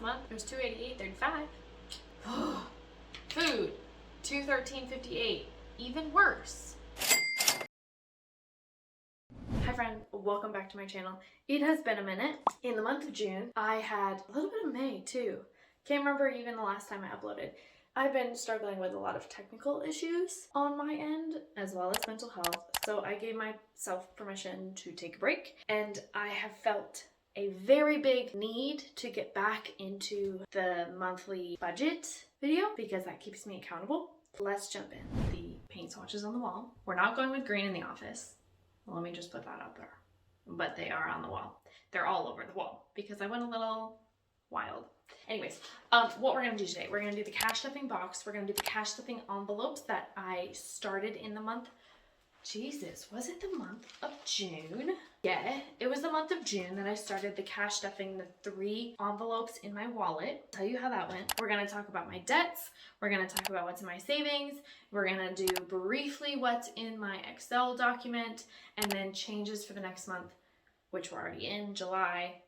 month, it was $288.35. Food, $213.58. Even worse. Hi friend, welcome back to my channel. It has been a minute. In the month of June, I had a little bit of May too. Can't remember even the last time I uploaded. I've been struggling with a lot of technical issues on my end, as well as mental health. So I gave myself permission to take a break, and I have felt a very big need to get back into the monthly budget video because that keeps me accountable. Let's jump in. The paint swatches on the wall. We're not going with green in the office. Let me just put that out there. But they are on the wall. They're all over the wall because I went a little wild. Anyways, what we're gonna do today, we're gonna do the cash stuffing box. We're gonna do the cash stuffing envelopes that I started in the month. Jesus, was it the month of June? Yeah, it was the month of June that I started the cash stuffing, the 3 envelopes in my wallet. I'll tell you how that went. We're gonna talk about my debts. We're gonna talk about what's in my savings. We're gonna do briefly what's in my Excel document, and then changes for the next month, which we're already in, July,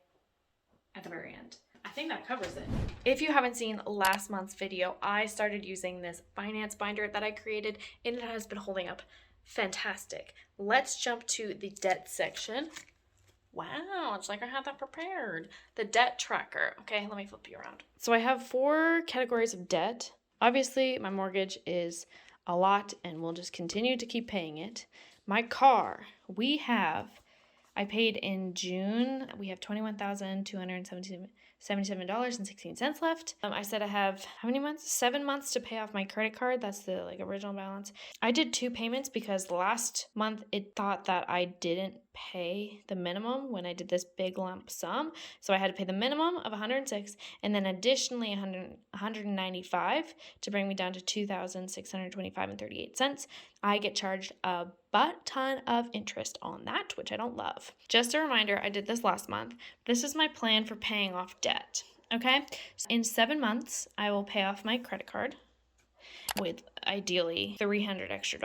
at the very end. I think that covers it. If you haven't seen last month's video, I started using this finance binder that I created, and it has been holding up fantastic. Let's jump to the debt section. Wow, it's like I had that prepared. The debt tracker. Okay, let me flip you around. So I have 4 categories of debt. Obviously, my mortgage is a lot, and we'll just continue to keep paying it. My car, I paid in June, we have $21,277.16 left. I said I have, how many months? 7 months to pay off my credit card. That's the original balance. I did 2 payments because last month it thought that I didn't pay the minimum when I did this big lump sum. So I had to pay the minimum of $106 and then additionally $195 to bring me down to $2,625.38. I get charged a butt ton of interest on that, which I don't love. Just a reminder, I did this last month. This is my plan for paying off debt, okay? So in 7 months, I will pay off my credit card with ideally $300 extra.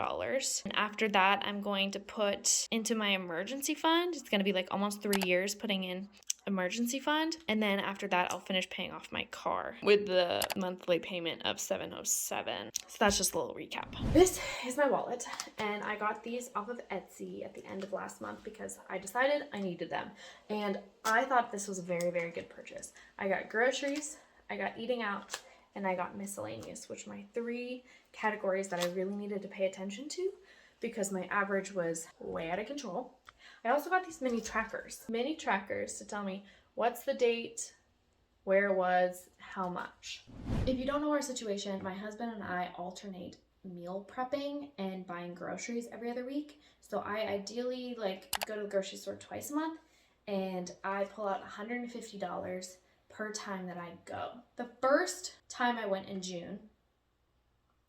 And after that, I'm going to put into my emergency fund. It's going to be like almost 3 years putting in emergency fund, and then after that I'll finish paying off my car with the monthly payment of $707. So that's just a little recap. This is my wallet, and I got these off of Etsy at the end of last month because I decided I needed them, and I thought this was a very, very good purchase. I got groceries, I got eating out, and I got miscellaneous, which are my 3 categories that I really needed to pay attention to because my average was way out of control. I also got these mini trackers to tell me what's the date, where it was, how much. If you don't know our situation, my husband and I alternate meal prepping and buying groceries every other week. So I ideally go to the grocery store twice a month, and I pull out $150 per time that I go. The first time I went in June,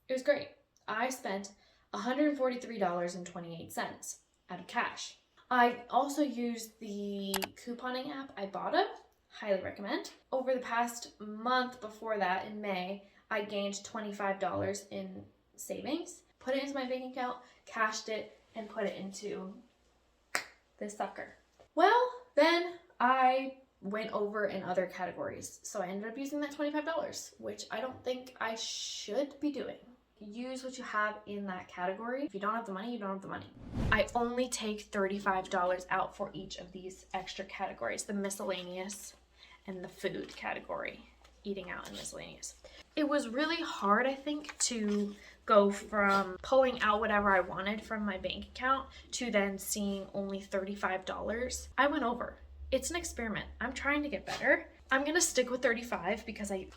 it was great. I spent $143.28 out of cash. I also used the couponing app Ibotta, highly recommend. Over the past month before that, in May, I gained $25 in savings, put it into my bank account, cashed it, and put it into this sucker. Well, then I went over in other categories, so I ended up using that $25, which I don't think I should be doing. Use what you have in that category. If you don't have the money, you don't have the money. I only take $35 out for each of these extra categories, the miscellaneous and the food category, eating out and miscellaneous. It was really hard, I think, to go from pulling out whatever I wanted from my bank account to then seeing only $35. I went over. It's an experiment. I'm trying to get better. I'm gonna stick with 35 because I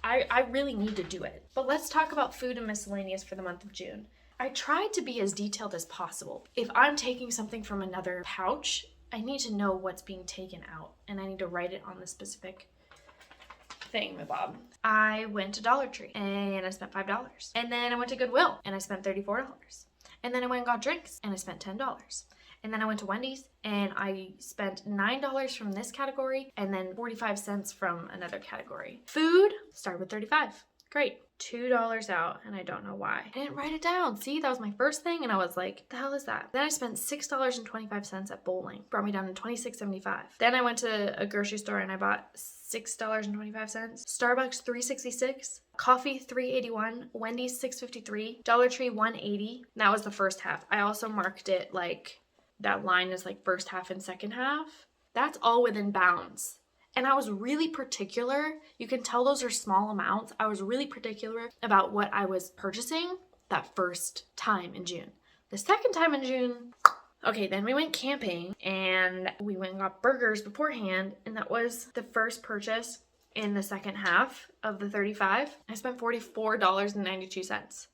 really need to do it. But let's talk about food and miscellaneous for the month of June. I tried to be as detailed as possible. If I'm taking something from another pouch, I need to know what's being taken out, and I need to write it on the specific thingamabob. I went to Dollar Tree and I spent $5. And then I went to Goodwill and I spent $34. And then I went and got drinks and I spent $10. And then I went to Wendy's and I spent $9 from this category and then 45 cents from another category. Food, started with 35. Great. $2 out, and I don't know why. I didn't write it down. See, that was my first thing, and I was like, the hell is that? Then I spent $6.25 at bowling. Brought me down to $26.75. Then I went to a grocery store and I bought $6.25. Starbucks $3.66. Coffee $3.81. Wendy's $6.53. Dollar Tree $1.80. That was the first half. I also marked it like that line is like first half and second half. That's all within bounds. And I was really particular. You can tell those are small amounts. I was really particular about what I was purchasing that first time in June. The second time in June, okay, then we went camping and we went and got burgers beforehand. And that was the first purchase in the second half of the 35. I spent $44.92.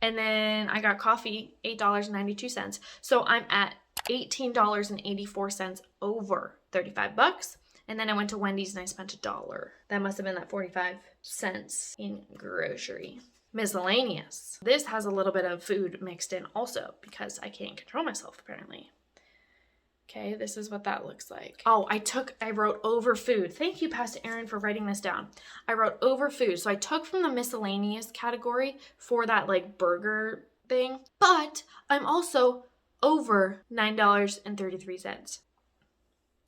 And then I got coffee, $8.92. So I'm at $18.84 over 35 bucks. And then I went to Wendy's and I spent $1. That must have been that 45 cents in grocery. Miscellaneous. This has a little bit of food mixed in also because I can't control myself apparently. Okay, this is what that looks like. Oh, I wrote over food. Thank you, Pastor Erin, for writing this down. I wrote over food. So I took from the miscellaneous category for that like burger thing, but I'm also over $9.33.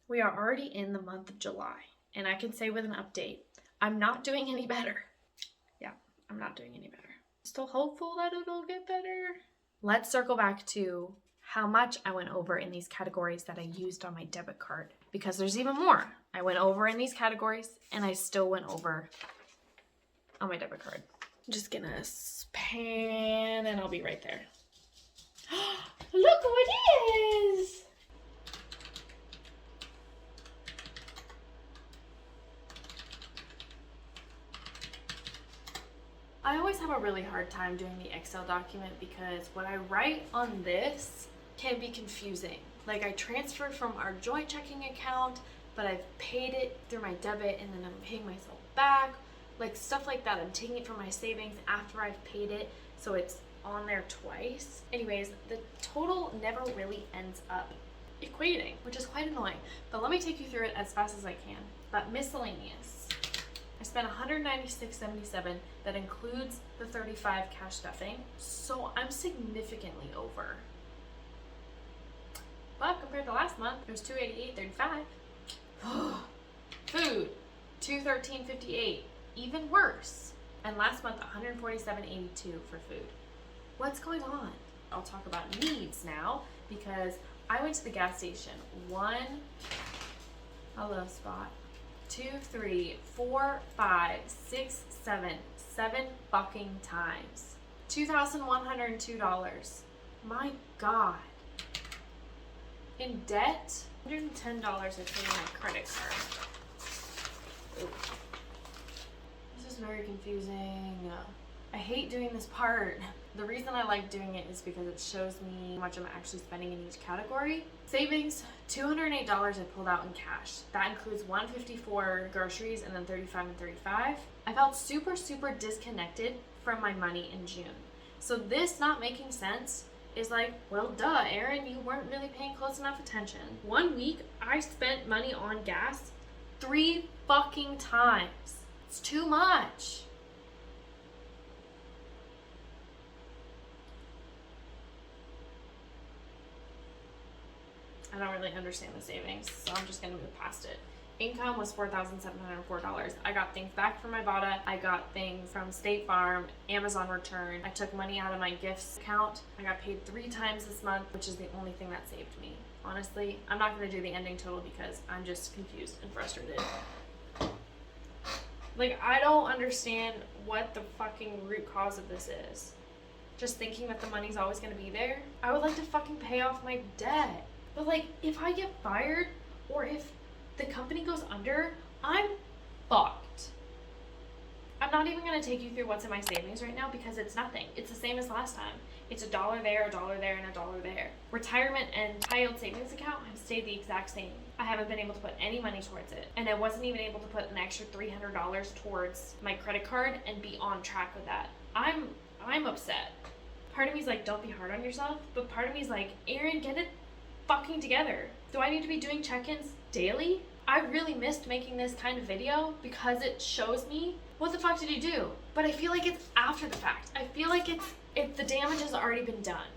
We are already in the month of July, and I can say with an update, I'm not doing any better. Yeah, I'm not doing any better. Still hopeful that it'll get better. Let's circle back to how much I went over in these categories that I used on my debit card, because there's even more. I went over in these categories, and I still went over on my debit card. I'm just gonna pan, and I'll be right there. Look who it is! I always have a really hard time doing the Excel document because what I write on this can be confusing. Like I transferred from our joint checking account, but I've paid it through my debit and then I'm paying myself back. Like stuff like that. I'm taking it from my savings after I've paid it, so it's on there twice. Anyways, the total never really ends up equating, which is quite annoying. But let me take you through it as fast as I can. But miscellaneous. I spent $196.77. That includes the 35 cash stuffing. So I'm significantly over. But compared to last month, it was $288.35. Food, $213.58. Even worse. And last month, $147.82 for food. What's going on? I'll talk about needs now because I went to the gas station 1, I love spot, 2, 3, 4, 5, 6, 7 fucking times. $2,102. My God. In debt, $110 I paid my credit card. Ooh. This is very confusing. I hate doing this part. The reason I like doing it is because it shows me how much I'm actually spending in each category. Savings, $208 I pulled out in cash. That includes $154 for groceries and then $35 and $35. I felt super disconnected from my money in June. So this not making sense is like, well, duh, Erin, you weren't really paying close enough attention. 1 week, I spent money on gas 3 fucking times. It's too much. I don't really understand the savings, so I'm just gonna move past it. Income was $4,704. I got things back from Ibotta. I got things from State Farm, Amazon return. I took money out of my gifts account. I got paid 3 times this month, which is the only thing that saved me. Honestly, I'm not gonna do the ending total because I'm just confused and frustrated. Like, I don't understand what the fucking root cause of this is. Just thinking that the money's always gonna be there. I would like to fucking pay off my debt. But like, if I get fired or if the company goes under, I'm fucked. I'm not even gonna take you through what's in my savings right now because it's nothing. It's the same as last time. It's $1 there, $1 there, and $1 there. Retirement and high yield savings account have stayed the exact same. I haven't been able to put any money towards it. And I wasn't even able to put an extra $300 towards my credit card and be on track with that. I'm upset. Part of me is like, don't be hard on yourself. But part of me is like, Erin, get it fucking together. Do I need to be doing check-ins daily? I really missed making this kind of video because it shows me what the fuck did you do? But I feel like it's after the fact. I feel like the damage has already been done.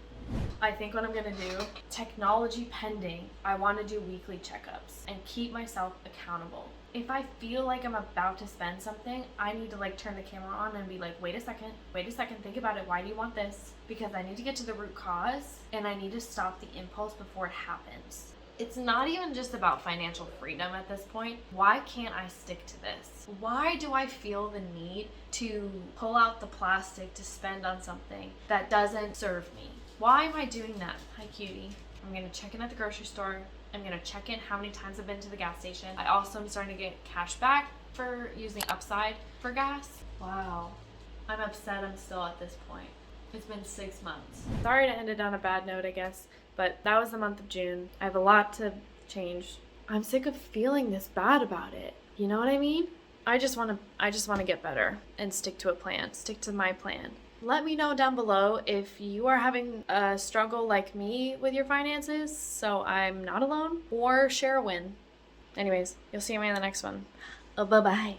I think what I'm gonna do, technology pending, I want to do weekly checkups and keep myself accountable. If I feel like I'm about to spend something, I need to like turn the camera on and be like, wait a second, think about it. Why do you want this? Because I need to get to the root cause and I need to stop the impulse before it happens. It's not even just about financial freedom at this point. Why can't I stick to this? Why do I feel the need to pull out the plastic to spend on something that doesn't serve me? Why am I doing that? Hi, cutie. I'm gonna check in at the grocery store. I'm gonna check in how many times I've been to the gas station. I also am starting to get cash back for using Upside for gas. Wow. I'm upset I'm still at this point. It's been 6 months. Sorry to end it on a bad note, I guess, but that was the month of June. I have a lot to change. I'm sick of feeling this bad about it. You know what I mean? I just want to get better and stick to a plan, stick to my plan. Let me know down below if you are having a struggle like me with your finances, so I'm not alone, or share a win. Anyways, you'll see me in the next one. Bye-bye.